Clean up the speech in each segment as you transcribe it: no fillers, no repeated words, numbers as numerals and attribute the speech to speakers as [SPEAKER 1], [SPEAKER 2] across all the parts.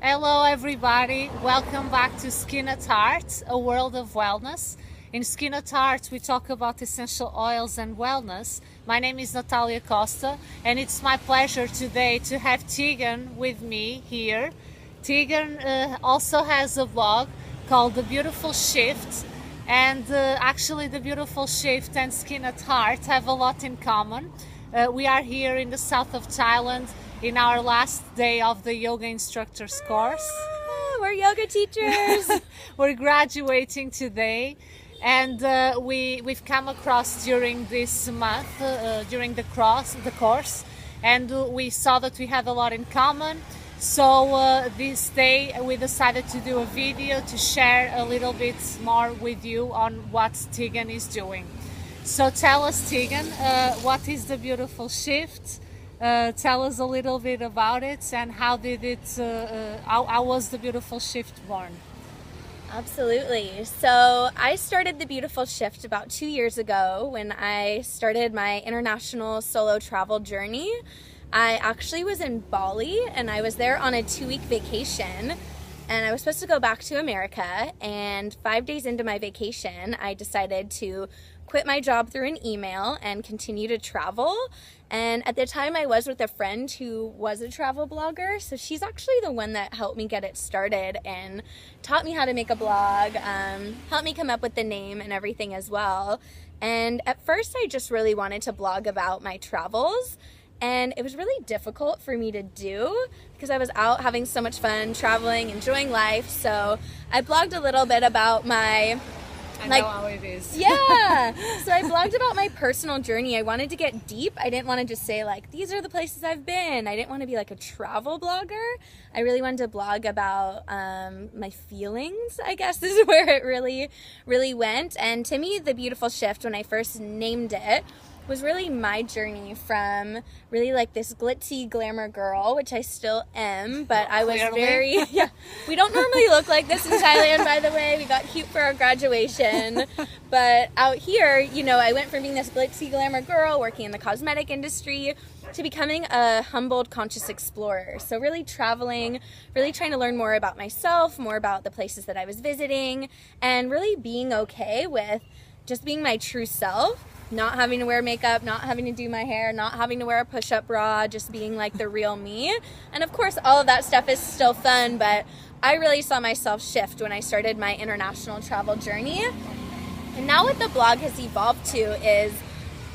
[SPEAKER 1] Hello everybody, welcome back to Skin at Heart, a world of wellness. In Skin at Heart we talk about essential oils and wellness. My name is Natalia Costa and it's my pleasure today to have Tyguenne with me here. Tyguenne also has a blog called The Beautiful Shift, and actually The Beautiful Shift and Skin at Heart have a lot in common. We are here in the south of Thailand in our last day of the yoga instructors course.
[SPEAKER 2] We're yoga teachers.
[SPEAKER 1] We're graduating today, and we've come across during this month, during the course, and we saw that we had a lot in common. So this day we decided to do a video to share a little bit more with you on what Tyguenne is doing. So tell us, Tyguenne, what is the Beautiful Shift? Tell us a little bit about it and how was the Beautiful Shift born?
[SPEAKER 2] Absolutely. So I started the Beautiful Shift about 2 years ago when I started my international solo travel journey. I actually was in Bali and I was there on a 2-week vacation, and I was supposed to go back to America, and 5 days into my vacation I decided to quit my job through an email and continue to travel. And at the time I was with a friend who was a travel blogger, so she's actually the one that helped me get it started and taught me how to make a blog, helped me come up with the name and everything as well. And at first I just really wanted to blog about my travels, and it was really difficult for me to do because I was out having so much fun traveling, enjoying life. So I blogged a little bit about my
[SPEAKER 1] I know how it is.
[SPEAKER 2] Yeah. So I blogged about my personal journey. I wanted to get deep. I didn't want to just say like, these are the places I've been. I didn't want to be like a travel blogger. I really wanted to blog about my feelings, I guess is where it really went. And to me, the Beautiful Shift, when I first named it, was really my journey from really like this glitzy glamour girl, which I still am, but I was very, we don't normally look like this in Thailand, by the way. We got cute for our graduation, but out here, you know, I went from being this glitzy glamour girl working in the cosmetic industry to becoming a humbled conscious explorer. So really traveling, really trying to learn more about myself, more about the places that I was visiting, and really being okay with just being my true self. Not having to wear makeup, not having to do my hair, not having to wear a push-up bra, just being like the real me. And of course, all of that stuff is still fun, but I really saw myself shift when I started my international travel journey. And now what the blog has evolved to is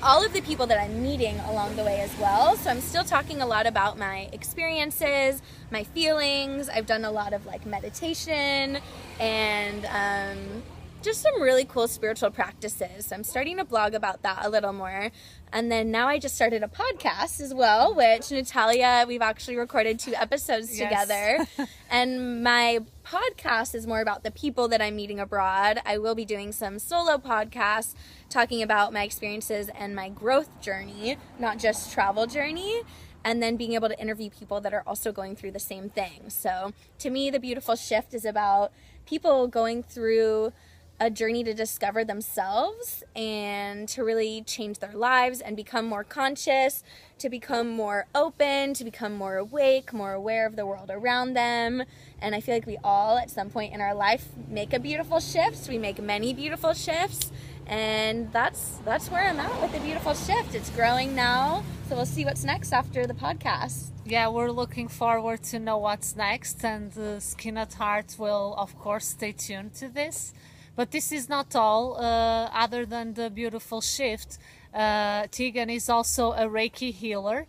[SPEAKER 2] all of the people that I'm meeting along the way as well. So I'm still talking a lot about my experiences, my feelings. I've done a lot of like meditation and just some really cool spiritual practices. So I'm starting to blog about that a little more. And then now I just started a podcast as well, which Natalia, we've actually recorded 2 episodes together. And my podcast is more about the people that I'm meeting abroad. I will be doing some solo podcasts talking about my experiences and my growth journey, not just travel journey. And then being able to interview people that are also going through the same thing. So to me, the Beautiful Shift is about people going through a journey to discover themselves and to really change their lives and become more conscious, to become more open, to become more awake, more aware of the world around them. And I feel like we all at some point in our life make a beautiful shift. We make many beautiful shifts, and that's where I'm at with the Beautiful Shift. It's growing now, so we'll see what's next after the podcast.
[SPEAKER 1] Yeah, we're looking forward to know what's next, and Skin at Heart will of course stay tuned to this. But this is not all. Other than the Beautiful Shift, Tyguenne is also a Reiki healer.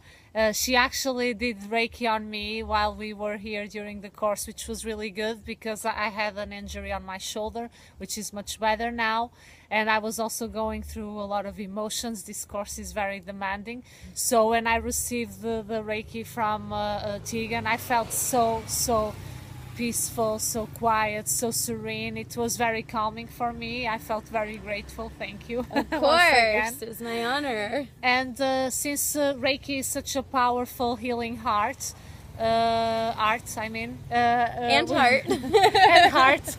[SPEAKER 1] She actually did Reiki on me while we were here during the course, which was really good because I had an injury on my shoulder, which is much better now. And I was also going through a lot of emotions. This course is very demanding. So when I received the Reiki from Tyguenne, I felt so peaceful, so quiet, so serene. It was very calming for me. I felt very grateful. Thank you.
[SPEAKER 2] Of course, it was my honor.
[SPEAKER 1] And since Reiki is such a powerful healing art, and
[SPEAKER 2] heart.
[SPEAKER 1] And heart.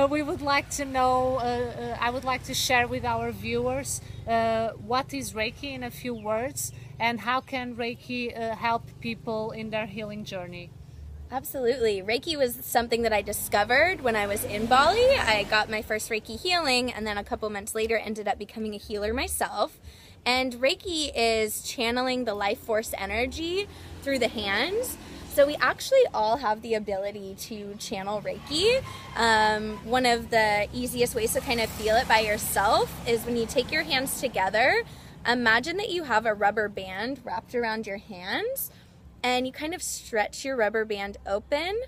[SPEAKER 1] We would like to know, I would like to share with our viewers what is Reiki in a few words, and how can Reiki help people in their healing journey?
[SPEAKER 2] Absolutely. Reiki was something that I discovered when I was in Bali. I got my first Reiki healing, and then a couple months later ended up becoming a healer myself. And Reiki is channeling the life force energy through the hands. So we actually all have the ability to channel Reiki. One of the easiest ways to kind of feel it by yourself is when you take your hands together. Imagine that you have a rubber band wrapped around your hands, and you kind of stretch your rubber band open,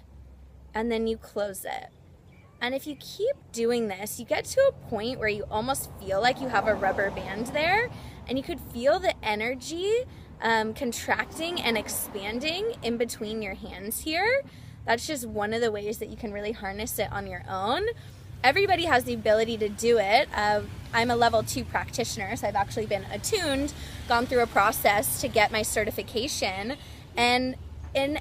[SPEAKER 2] and then you close it. And if you keep doing this, you get to a point where you almost feel like you have a rubber band there, and you could feel the energy contracting and expanding in between your hands here. That's just one of the ways that you can really harness it on your own. Everybody has the ability to do it. I'm a level 2 practitioner, so I've actually been attuned, gone through a process to get my certification. And in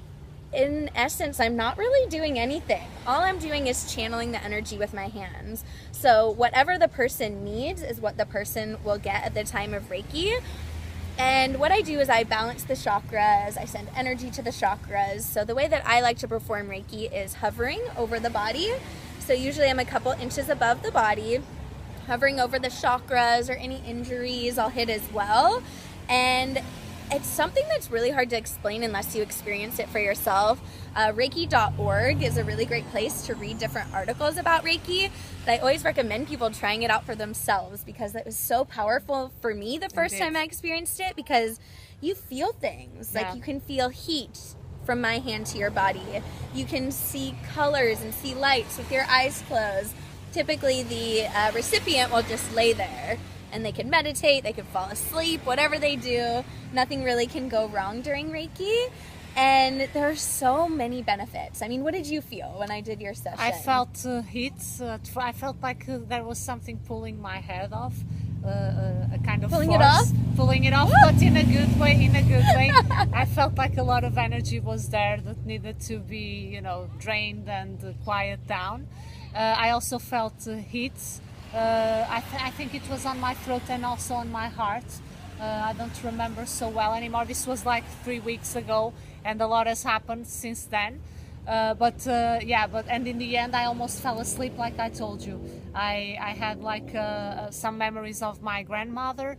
[SPEAKER 2] essence, I'm not really doing anything. All I'm doing is channeling the energy with my hands. So whatever the person needs is what the person will get at the time of Reiki. And what I do is I balance the chakras, I send energy to the chakras. So the way that I like to perform Reiki is hovering over the body. So usually I'm a couple inches above the body, hovering over the chakras, or any injuries I'll hit as well. And it's something that's really hard to explain unless you experience it for yourself. Reiki.org is a really great place to read different articles about Reiki. But I always recommend people trying it out for themselves, because it was so powerful for me the first time I experienced it, because you feel things. Like you can feel heat from my hand to your body. You can see colors and see lights with your eyes closed. Typically the recipient will just lay there, and they can meditate, they can fall asleep, whatever they do, nothing really can go wrong during Reiki. And there are so many benefits. I mean, what did you feel when I did your session?
[SPEAKER 1] I felt heat. I felt like there was something pulling my head off. A kind of
[SPEAKER 2] pulling
[SPEAKER 1] force.
[SPEAKER 2] Pulling
[SPEAKER 1] it off, but in a good way. I felt like a lot of energy was there that needed to be, drained and quiet down. I also felt heat. I think it was on my throat and also on my heart. I don't remember so well anymore. This was like 3 weeks ago, and a lot has happened since then. But in the end I almost fell asleep, like I told you. I had like some memories of my grandmother.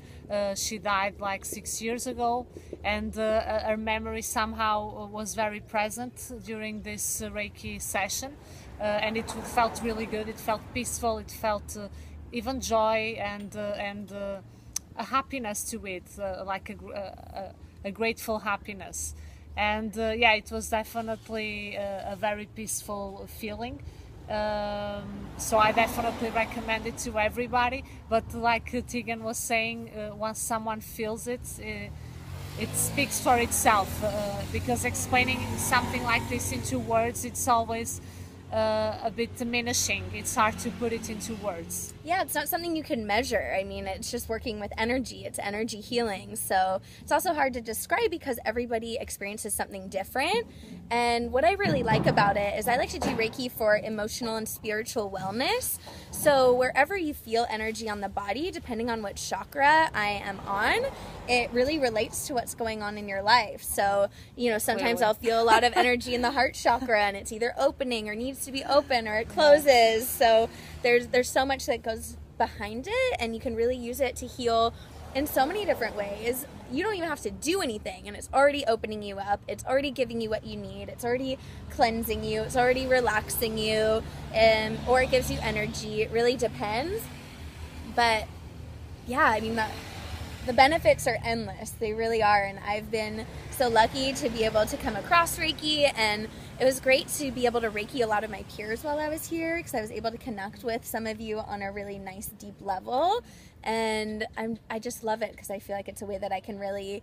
[SPEAKER 1] She died like 6 years ago, and her memory somehow was very present during this Reiki session, and it felt really good. It felt peaceful. It felt even joy and a happiness to it, like a grateful happiness. And it was definitely a very peaceful feeling. So I definitely recommend it to everybody. But like Tyguenne was saying, once someone feels it, it speaks for itself. Because explaining something like this into words, it's always a bit diminishing. It's hard to put it into words.
[SPEAKER 2] Yeah, it's not something you can measure. I mean, it's just working with energy. It's energy healing. So it's also hard to describe because everybody experiences something different. And what I really like about it is I like to do Reiki for emotional and spiritual wellness. So wherever you feel energy on the body, depending on what chakra I am on, it really relates to what's going on in your life. So, sometimes I'll feel a lot of energy in the heart chakra, and it's either opening or needs to be open, or it closes. So there's so much that goes behind it, and you can really use it to heal in so many different ways. You don't even have to do anything, and it's already opening you up. It's already giving you what you need. It's already cleansing you. It's already relaxing you, or it gives you energy. It really depends. But yeah, I mean, the benefits are endless. They really are. And I've been so lucky to be able to come across Reiki, and it was great to be able to Reiki a lot of my peers while I was here, because I was able to connect with some of you on a really nice, deep level. And I just love it because I feel like it's a way that I can really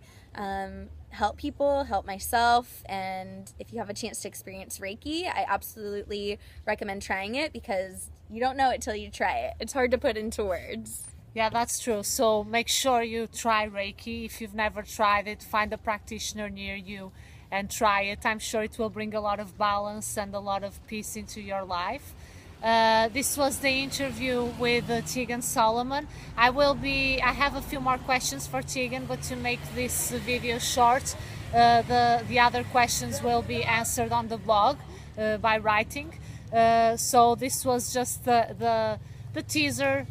[SPEAKER 2] help people, help myself. And if you have a chance to experience Reiki, I absolutely recommend trying it, because you don't know it till you try it. It's hard to put into words.
[SPEAKER 1] Yeah, that's true. So make sure you try Reiki. If you've never tried it, find a practitioner near you and try it. I'm sure it will bring a lot of balance and a lot of peace into your life. This was the interview with Tyguenne Solomon. I have a few more questions for Tyguenne, but to make this video short, the other questions will be answered on the blog by writing. So this was just the teaser,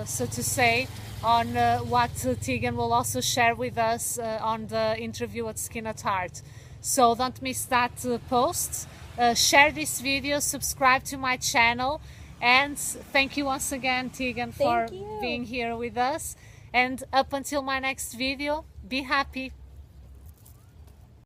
[SPEAKER 1] so to say, on what Tyguenne will also share with us on the interview at Skin at Heart. So don't miss that post. Share this video, subscribe to my channel, and thank you once again, Tyguenne, for being here with us. And up until my next video, be happy.